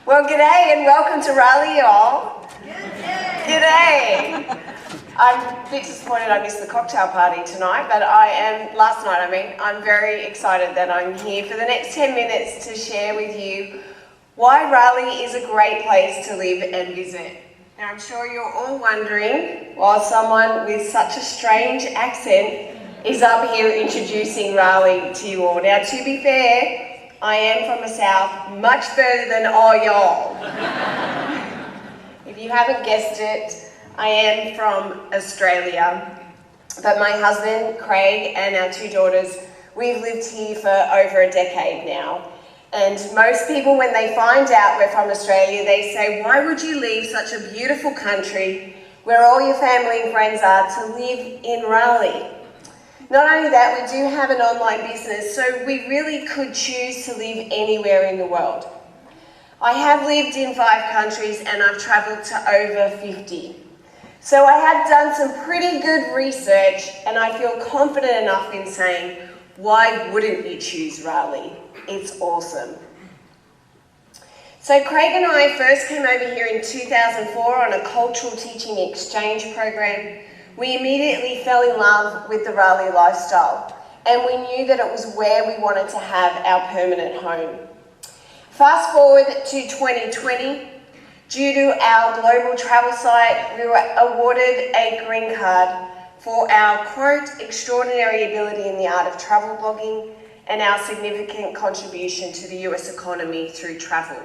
Well, g'day and welcome to Raleigh, y'all. G'day. I'm a bit disappointed I missed the cocktail party tonight, but I'm very excited that I'm here for the next 10 minutes to share with you why Raleigh is a great place to live and visit. Now, I'm sure you're all wondering why someone with such a strange accent is up here introducing Raleigh to you all. Now, to be fair, I am from the south, much further than all y'all. If you haven't guessed it, I am from Australia, but my husband, Craig, and our two daughters, we've lived here for over a decade now. And most people, when they find out we're from Australia, they say, why would you leave such a beautiful country where all your family and friends are to live in Raleigh? Not only that, we do have an online business, so we really could choose to live anywhere in the world. I have lived in 5 countries and I've travelled to over 50. So I have done some pretty good research and I feel confident enough in saying, why wouldn't you choose Raleigh? It's awesome. So Craig and I first came over here in 2004 on a cultural teaching exchange program. We immediately fell in love with the Raleigh lifestyle, and we knew that it was where we wanted to have our permanent home. Fast forward to 2020, due to our global travel site, we were awarded a green card for our, quote, extraordinary ability in the art of travel blogging and our significant contribution to the US economy through travel.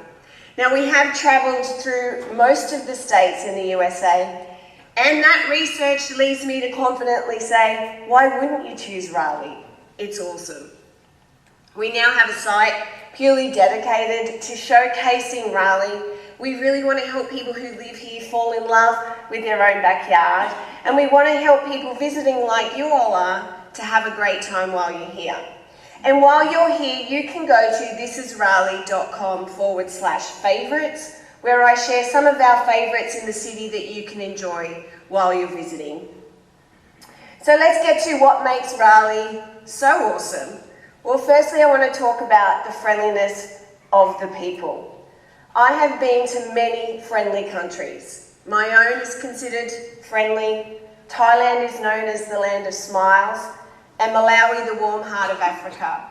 Now, we have travelled through most of the states in the USA, and that research leads me to confidently say, why wouldn't you choose Raleigh? It's awesome. We now have a site purely dedicated to showcasing Raleigh. We really want to help people who live here fall in love with their own backyard, and we want to help people visiting like you all are to have a great time while you're here. And while you're here, you can go to thisisraleigh.com/favorites, where I share some of our favourites in the city that you can enjoy while you're visiting. So let's get to what makes Raleigh so awesome. Well, firstly, I want to talk about the friendliness of the people. I have been to many friendly countries. My own is considered friendly. Thailand is known as the land of smiles, and Malawi the warm heart of Africa.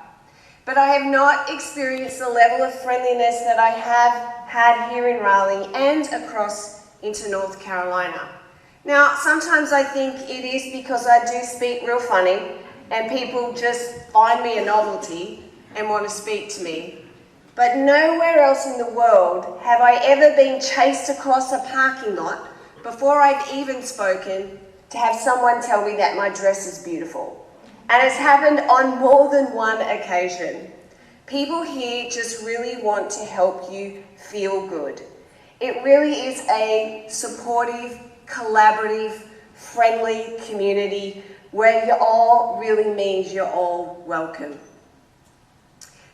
But I have not experienced the level of friendliness that I have had here in Raleigh and across into North Carolina. Now, sometimes I think it is because I do speak real funny and people just find me a novelty and want to speak to me. But nowhere else in the world have I ever been chased across a parking lot before I've even spoken to have someone tell me that my dress is beautiful. And it's happened on more than one occasion. People here just really want to help you feel good. It really is a supportive, collaborative, friendly community where you all really means you're all welcome.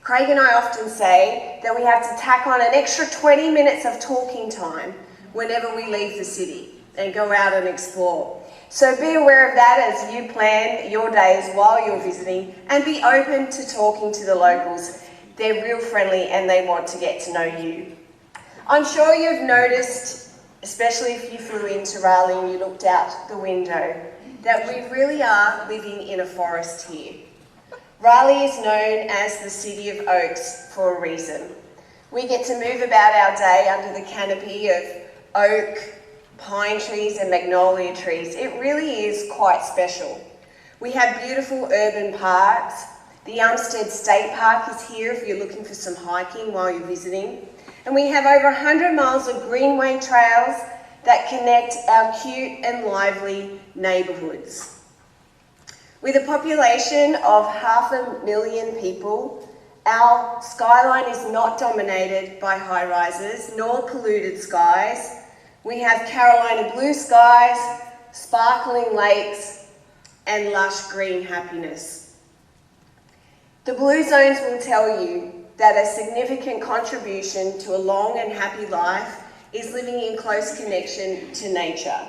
Craig and I often say that we have to tack on an extra 20 minutes of talking time whenever we leave the city and go out and explore. So be aware of that as you plan your days while you're visiting, and be open to talking to the locals. They're real friendly and they want to get to know you. I'm sure you've noticed, especially if you flew into Raleigh and you looked out the window, that we really are living in a forest here. Raleigh is known as the City of Oaks for a reason. We get to move about our day under the canopy of oak, pine trees and magnolia trees. It really is quite special. We have beautiful urban parks. The Umstead State Park is here if you're looking for some hiking while you're visiting. And we have over 100 miles of greenway trails that connect our cute and lively neighbourhoods. With a population of 500,000 people, our skyline is not dominated by high-rises nor polluted skies. We have Carolina blue skies, sparkling lakes, and lush green happiness. The Blue Zones will tell you that a significant contribution to a long and happy life is living in close connection to nature.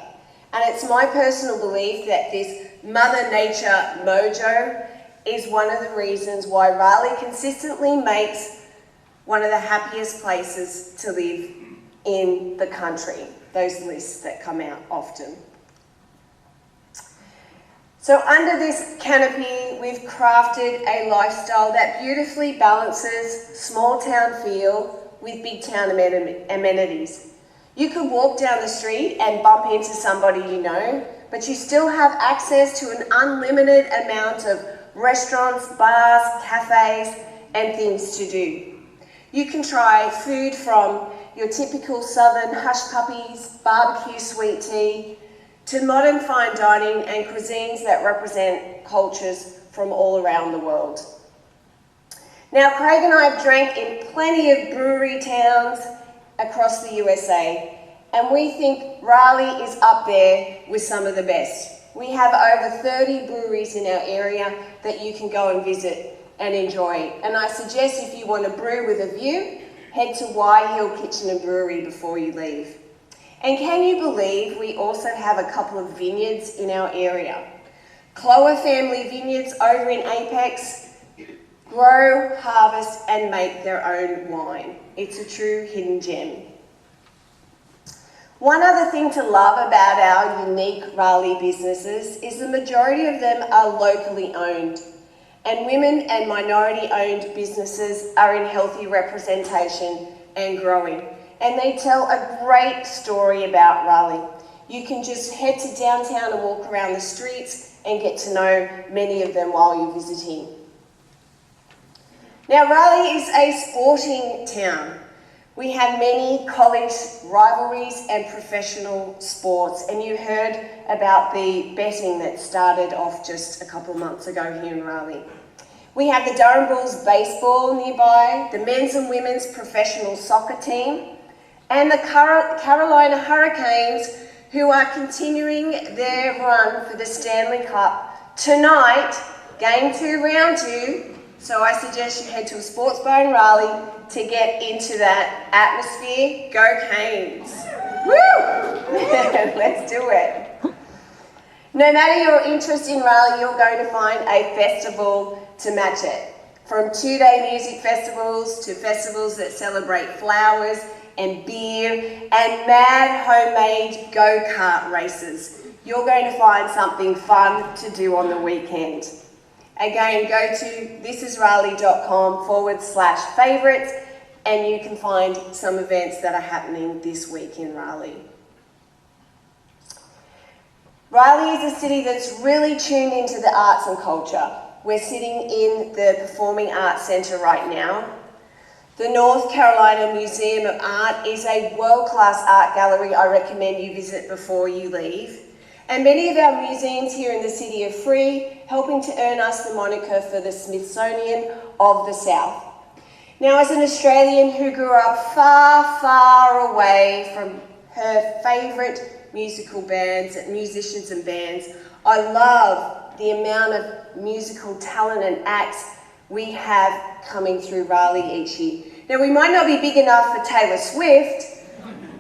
And it's my personal belief that this Mother Nature mojo is one of the reasons why Raleigh consistently makes one of the happiest places to live in the country. Those lists that come out often. So under this canopy, we've crafted a lifestyle that beautifully balances small town feel with big town amenities. You could walk down the street and bump into somebody you know, but you still have access to an unlimited amount of restaurants, bars, cafes, and things to do. You can try food from your typical southern hush puppies, barbecue sweet tea, to modern fine dining and cuisines that represent cultures from all around the world. Now, Craig and I have drank in plenty of brewery towns across the USA, and we think Raleigh is up there with some of the best. We have over 30 breweries in our area that you can go and visit and enjoy. And I suggest if you want to brew with a view, head to Wye Hill Kitchen and Brewery before you leave. And can you believe we also have a couple of vineyards in our area? Clower Family Vineyards over in Apex grow, harvest and make their own wine. It's a true hidden gem. One other thing to love about our unique Raleigh businesses is the majority of them are locally owned, and women and minority owned businesses are in healthy representation and growing. And they tell a great story about Raleigh. You can just head to downtown and walk around the streets and get to know many of them while you're visiting. Now, Raleigh is a sporting town. We have many college rivalries and professional sports, and you heard about the betting that started off just a couple of months ago here in Raleigh. We have the Durham Bulls baseball nearby, the men's and women's professional soccer team, and the Carolina Hurricanes, who are continuing their run for the Stanley Cup. Tonight, game 2, round 2, so I suggest you head to a sports bar in Raleigh to get into that atmosphere. Go Canes! Woo! Let's do it. No matter your interest in Raleigh, you're going to find a festival to match it. From 2-day music festivals to festivals that celebrate flowers and beer and mad homemade go-kart races. You're going to find something fun to do on the weekend. Again, go to thisisraleigh.com/favourites and you can find some events that are happening this week in Raleigh. Raleigh is a city that's really tuned into the arts and culture. We're sitting in the Performing Arts Centre right now. The North Carolina Museum of Art is a world-class art gallery I recommend you visit before you leave. And many of our museums here in the city are free, helping to earn us the moniker for the Smithsonian of the South. Now, as an Australian who grew up far, far away from her favourite musical bands, musicians and bands, I love the amount of musical talent and acts we have coming through Raleigh each year. Now, we might not be big enough for Taylor Swift,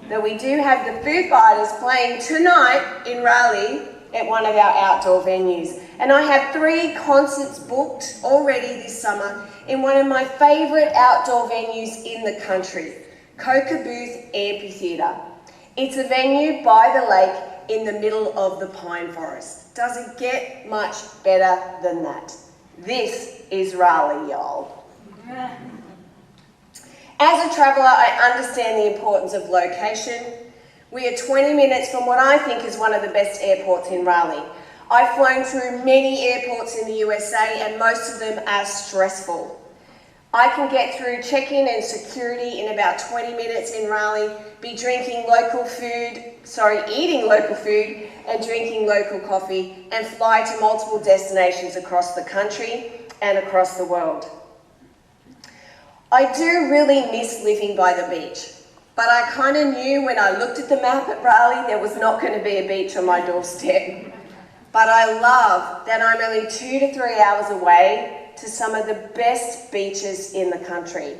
but we do have the Foo Fighters playing tonight in Raleigh at one of our outdoor venues. And I have 3 concerts booked already this summer in one of my favourite outdoor venues in the country, Coca Booth Amphitheatre. It's a venue by the lake in the middle of the pine forest. Doesn't get much better than that. This is Raleigh, y'all. As a traveller, I understand the importance of location. We are 20 minutes from what I think is one of the best airports in Raleigh. I've flown through many airports in the USA and most of them are stressful. I can get through check-in and security in about 20 minutes in Raleigh, be eating local food and drinking local coffee, and fly to multiple destinations across the country and across the world. I do really miss living by the beach, but I kind of knew when I looked at the map at Raleigh there was not going to be a beach on my doorstep. But I love that I'm only 2 to 3 hours away to some of the best beaches in the country.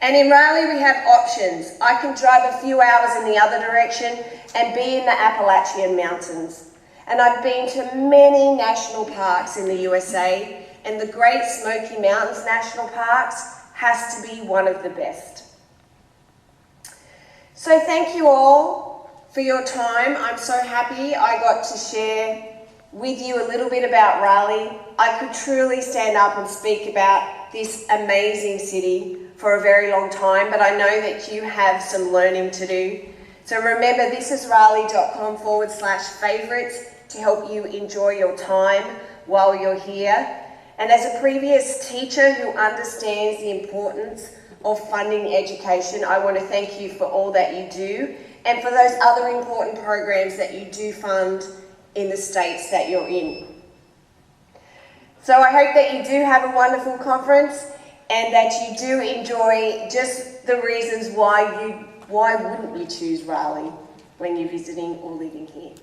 And in Raleigh we have options. I can drive a few hours in the other direction and be in the Appalachian Mountains. And I've been to many national parks in the USA, and the Great Smoky Mountains National Parks has to be one of the best. So thank you all for your time. I'm so happy I got to share with you a little bit about Raleigh. I could truly stand up and speak about this amazing city for a very long time, but I know that you have some learning to do. So remember, thisisraleigh.com/favorites to help you enjoy your time while you're here. And as a previous teacher who understands the importance of funding education, I want to thank you for all that you do and for those other important programs that you do fund in the states that you're in. So I hope that you do have a wonderful conference and that you do enjoy just the reasons why wouldn't you choose Raleigh when you're visiting or living here.